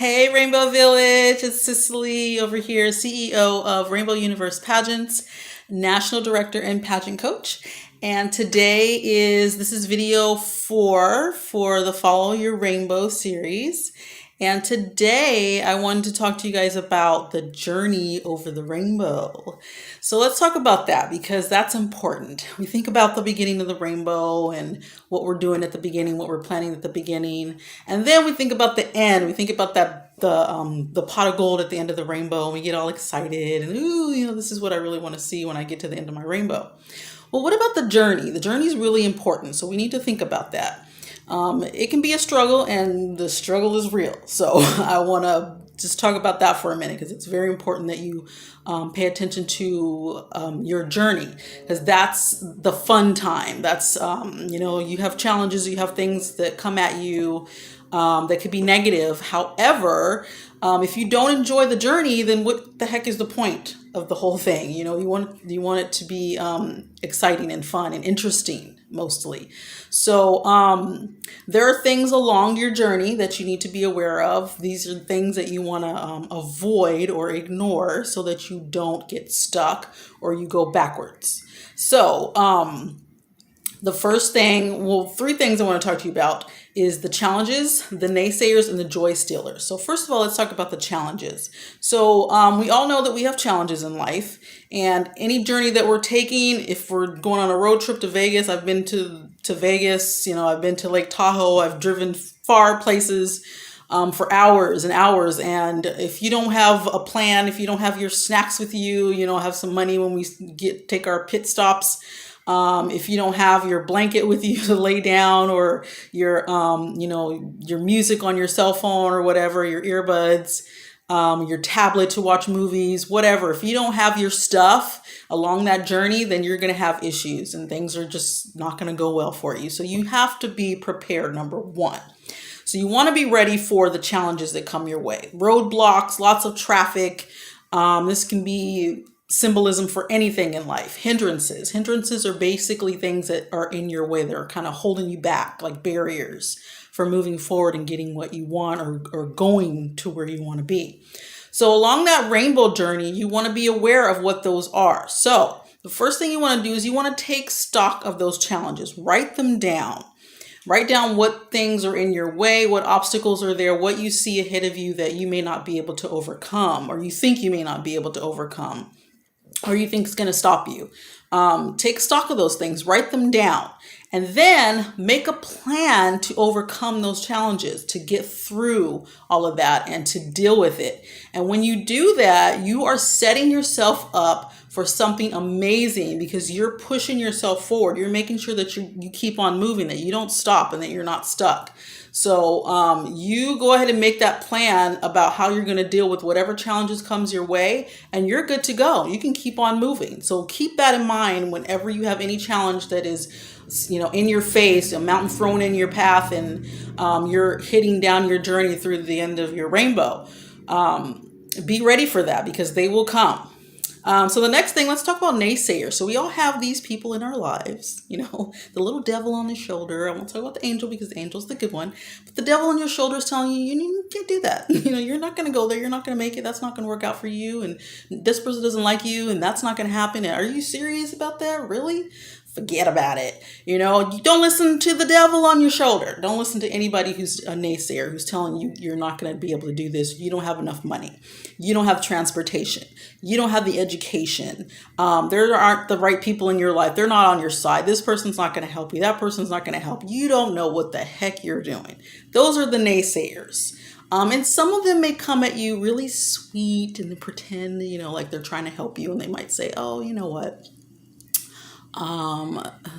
Hey, Rainbow Village, it's Cicely over here, CEO of Rainbow Universe Pageants, National Director and Pageant Coach. And this is video 4 for the Follow Your Rainbow series. And today I wanted to talk to you guys about the journey over the rainbow. So let's talk about that because that's important. We think about the beginning of the rainbow and what we're doing at the beginning, what we're planning at the beginning. And then we think about the end. We think about the pot of gold at the end of the rainbow, and we get all excited and this is what I really want to see when I get to the end of my rainbow. Well, what about the journey? The journey is really important, so we need to think about that. It can be a struggle, and the struggle is real. So I want to just talk about that for a minute because it's very important that you pay attention to your journey, because that's the fun time. That's, you have challenges, you have things that come at you that could be negative. However, if you don't enjoy the journey, then what the heck is the point of the whole thing? You want it to be exciting and fun and interesting, mostly. So there are things along your journey that you need to be aware of. These are things that you want to avoid or ignore so that you don't get stuck or you go backwards. So the first thing, three things I want to talk to you about is the challenges, the naysayers, and the Joystillers. So first of all, let's talk about the challenges. So we all know that we have challenges in life, and any journey that we're taking, if we're going on a road trip to Vegas, I've been to Vegas, I've been to Lake Tahoe, I've driven far places for hours and hours. And if you don't have a plan, if you don't have your snacks with you, have some money when we take our pit stops, if you don't have your blanket with you to lay down, or your music on your cell phone or whatever, your earbuds, your tablet to watch movies, whatever. If you don't have your stuff along that journey, then you're going to have issues and things are just not going to go well for you. So you have to be prepared, number one. So you want to be ready for the challenges that come your way. Roadblocks, lots of traffic. This can be symbolism for anything in life. Hindrances are basically things that are in your way that are kind of holding you back, like barriers for moving forward and getting what you want, or going to where you want to be. So along that rainbow journey, you want to be aware of what those are. So the first thing you want to do is you want to take stock of those challenges. Write them down. Write down what things are in your way, what obstacles are there, what you see ahead of you that you may not be able to overcome, or you think you may not be able to overcome, or you think it's going to stop you. Take stock of those things, write them down, and then make a plan to overcome those challenges, to get through all of that and to deal with it. And when you do that, you are setting yourself up for something amazing, because you're pushing yourself forward. You're making sure that you keep on moving, that you don't stop, and that you're not stuck. So you go ahead and make that plan about how you're going to deal with whatever challenges comes your way, and you're good to go. You can keep on moving. So keep that in mind whenever you have any challenge that is, in your face, a mountain thrown in your path, and you're hitting down your journey through the end of your rainbow. Be ready for that, because they will come. So the next thing, let's talk about naysayers. So we all have these people in our lives, the little devil on the shoulder. I won't talk about the angel because the angel's the good one, but the devil on your shoulder is telling you, you can't do that. You're not going to go there. You're not going to make it. That's not going to work out for you. And this person doesn't like you, and that's not going to happen. Are you serious about that? Really? Forget about it. You don't listen to the devil on your shoulder. Don't listen to anybody who's a naysayer, who's telling you you're not going to be able to do this. You don't have enough money. You don't have transportation. You don't have the education. There aren't the right people in your life. They're not on your side. This person's not going to help you. That person's not going to help you. You don't know what the heck you're doing. Those are the naysayers. And some of them may come at you really sweet and pretend, like they're trying to help you. And they might say, oh, you know what?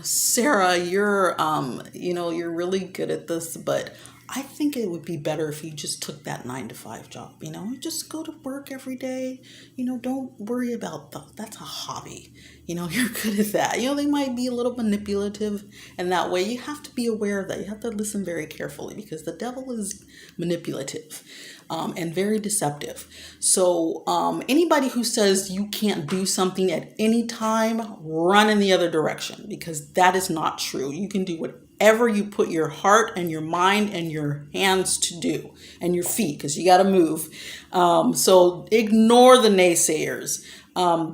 Sarah, you're really good at this, but I think it would be better if you just took that 9-to-5 job. You just go to work every day. Don't worry about that's a hobby. You're good at that. They might be a little manipulative, and that way you have to be aware of that. You have to listen very carefully, because the devil is manipulative. And very deceptive. So anybody who says you can't do something at any time, run in the other direction, because that is not true. You can do whatever whatever you put your heart and your mind and your hands to do, and your feet, because you got to move. So ignore the naysayers.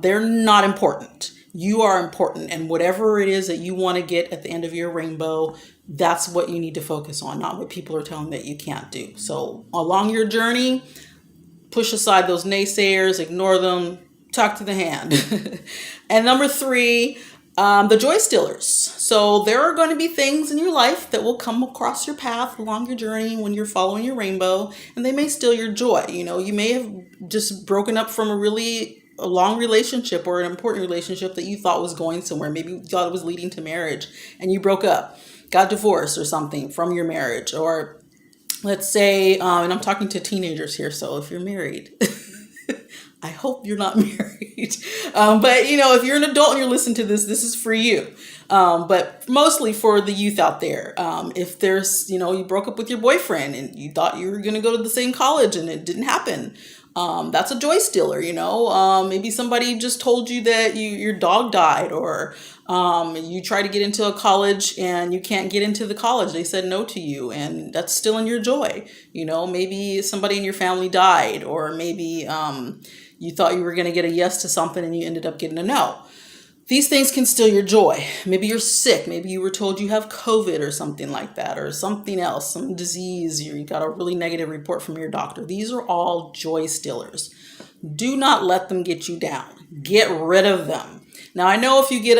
They're not important. You are important, and whatever it is that you want to get at the end of your rainbow, that's what you need to focus on, not what people are telling that you can't do. So along your journey, push aside those naysayers, ignore them, talk to the hand. And number 3, the Joystillers. So there are going to be things in your life that will come across your path along your journey when you're following your rainbow, and they may steal your joy. You know, you may have just broken up from a long relationship or an important relationship that you thought was going somewhere. Maybe you thought it was leading to marriage, and you broke up, got divorced or something from your marriage. Or let's say, and I'm talking to teenagers here, so if you're married, I hope you're not married. But you know, if you're an adult and you're listening to this, this is for you. But mostly for the youth out there. If there's, you broke up with your boyfriend and you thought you were going to go to the same college and it didn't happen. That's a joy stealer, maybe somebody just told you that your dog died, or you try to get into a college and you can't get into the college. They said no to you, and that's stealing your joy. Maybe somebody in your family died, or maybe you thought you were going to get a yes to something and you ended up getting a no. These things can steal your joy. Maybe you're sick. Maybe you were told you have COVID or something like that, or something else, some disease. You got a really negative report from your doctor. These are all joy stealers. Do not let them get you down. Get rid of them. Now, I know if you get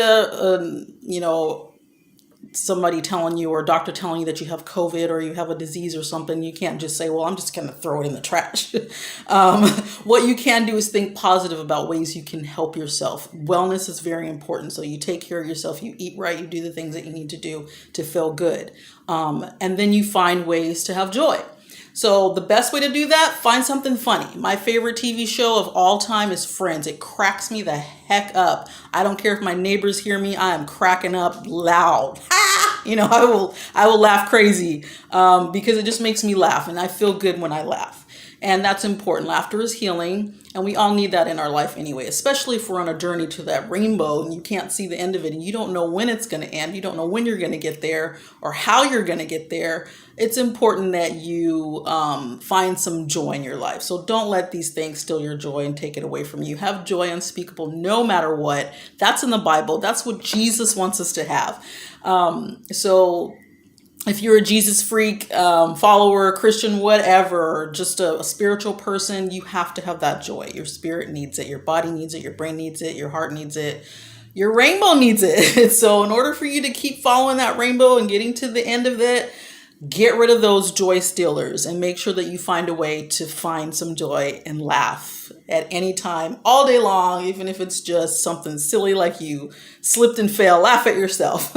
somebody telling you, or a doctor telling you that you have COVID or you have a disease or something, you can't just say, well, I'm just going to throw it in the trash. What you can do is think positive about ways you can help yourself. Wellness is very important. So you take care of yourself, you eat right, you do the things that you need to do to feel good. And then you find ways to have joy. So the best way to do that, find something funny. My favorite TV show of all time is Friends. It cracks me the heck up. I don't care if my neighbors hear me. I am cracking up loud. I will laugh crazy because it just makes me laugh, and I feel good when I laugh. And that's important. Laughter is healing, and we all need that in our life anyway, especially if we're on a journey to that rainbow and you can't see the end of it and you don't know when it's going to end. You don't know when you're going to get there or how you're going to get there. It's important that you find some joy in your life. So don't let these things steal your joy and take it away from you. Have joy unspeakable no matter what. That's in the Bible. That's what Jesus wants us to have. So if you're a Jesus freak, follower, Christian, whatever, just a spiritual person, you have to have that joy. Your spirit needs it. Your body needs it. Your brain needs it. Your heart needs it. Your rainbow needs it. So in order for you to keep following that rainbow and getting to the end of it, get rid of those joy stealers and make sure that you find a way to find some joy and laugh at any time, all day long, even if it's just something silly like you slipped and fell. Laugh at yourself.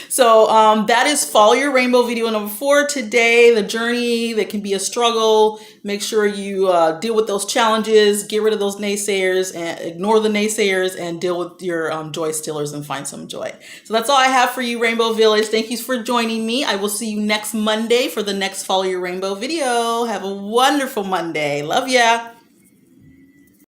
So that is Follow Your Rainbow video number 4 today. The journey that can be a struggle. Make sure you deal with those challenges, get rid of those naysayers, and ignore the naysayers, and deal with your joy stealers and find some joy. So that's all I have for you, Rainbow Village. Thank you for joining me. I will see you next Monday for the next Follow Your Rainbow video. Have a wonderful Monday. Love ya.